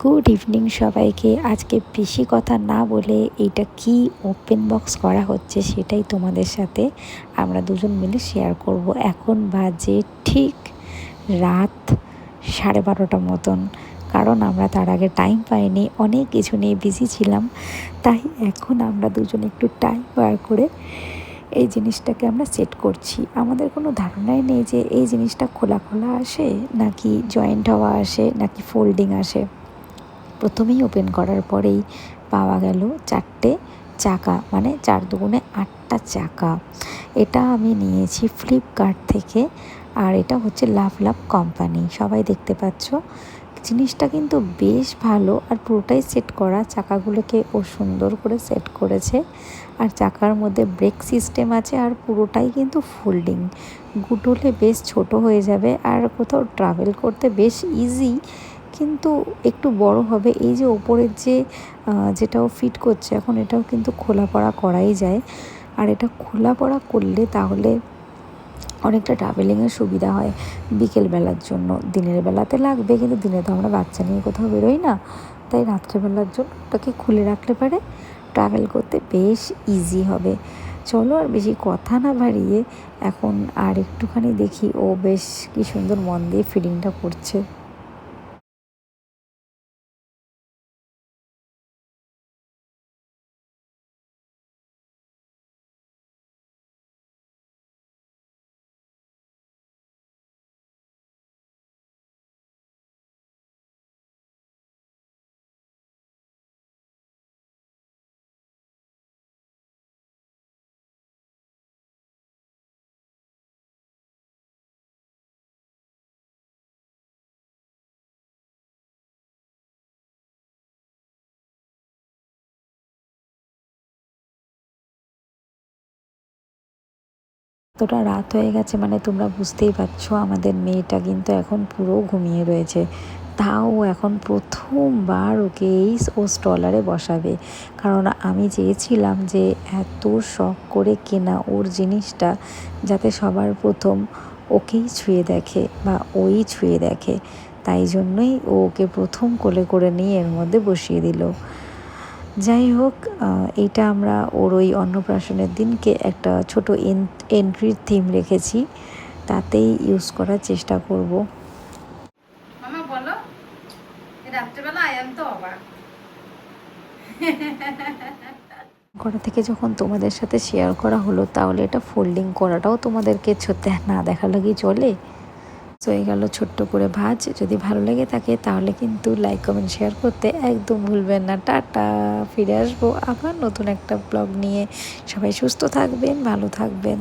Good evening সবাইকে। আজকে বেশি কথা না বলে এইটা কি ওপেন বক্স করা হচ্ছে সেটাই তোমাদের সাথে আমরা দুজন মিলে শেয়ার করব। এখন বাজে ঠিক রাত 12:30 মতন, কারণ আমরা তার আগে টাইম পাইনি, অনেক কিছু নিয়ে বিজি ছিলাম। তাই এখন আমরা দুজন একটু টাইম বার করে এই জিনিসটাকে আমরা সেট করছি। আমাদের কোনো ধারণাই নেই যে এই জিনিসটা খোলা খোলা আসে নাকি জয়েন্ট হওয়া আসে নাকি ফোল্ডিং আসে। প্রথমেই ওপেন করার পরেই পাওয়া গেল 4টে চাকা, মানে 4 দুগুণে 8টা চাকা। এটা আমি নিয়েছি ফ্লিপকার্ট থেকে, আর এটা হচ্ছে লাভ লাভ কোম্পানি। সবাই দেখতে পাচ্ছ জিনিসটা কিন্তু বেশ ভালো, আর পুরোটাই সেট করা। চাকাগুলোকে ও সুন্দর করে সেট করেছে, আর চাকার মধ্যে ব্রেক সিস্টেম আছে, আর পুরোটাই কিন্তু ফোল্ডিং। গুটলে বেশ ছোট হয়ে যাবে, আর কোথাও ট্রাভেল করতে বেশ ইজি, কিন্তু একটু বড় হবে। এই যে ওপরের যেটাও ফিট করছে এখন, এটাও কিন্তু খোলা পড়া করাই যায়। আর এটা খোলা পড়া করলে তাহলে অনেকটা ট্রাভেলিংয়ের সুবিধা হয় বিকেলবেলার জন্য। দিনের বেলাতে লাগবে, কিন্তু দিনে তো আমরা বাচ্চা নিয়ে কোথাও বেরোই না, তাই রাত্রেবেলার জন্য ওটাকে খুলে রাখলে পারে ট্রাভেল করতে বেশ ইজি হবে। চলো আর বেশি কথা না বাড়িয়ে এখন আর একটুখানি দেখি ও বেশ কি সুন্দর মন দিয়ে ফিলিংটা করছে। এতটা রাত হয়ে গেছে মানে তোমরা বুঝতেই পারছো আমাদের মেয়েটা কিন্তু এখন পুরো ঘুমিয়ে রয়েছে। তাও এখন প্রথমবার ওকে ও স্টলারে বসাবে, কারণ আমি চেয়েছিলাম যে এত শখ করে কেনা ওর জিনিসটা যাতে সবার প্রথম ওকেই ছুঁয়ে দেখে বা ওই ছুঁয়ে দেখে। তাই জন্যই ওকে প্রথম কোলে করে নিয়ে এর মধ্যে বসিয়ে দিল। যাই হোক, এইটা আমরা ওর ওই অন্নপ্রাশনের দিনকে একটা ছোট এন্ট্রির থিম রেখেছি, তাতেই ইউজ করার চেষ্টা করব। মামা বলো, রাত্রেবেলা আয়াম তো অবাক করা থেকে যখন তোমাদের সাথে শেয়ার করা হলো, তাহলে এটা ফোল্ডিং করাটাও তোমাদেরকে না দেখালে কি চলে। তো হয়ে গেল ছোট্ট করে ভাজ। যদি ভালো লেগে থাকে তাহলে কিন্তু লাইক কমেন্ট শেয়ার করতে একদম ভুলবেন না। টাটা। ফিরে আসবো আবার নতুন একটা ব্লগ নিয়ে। সবাই সুস্থ থাকবেন, ভালো থাকবেন।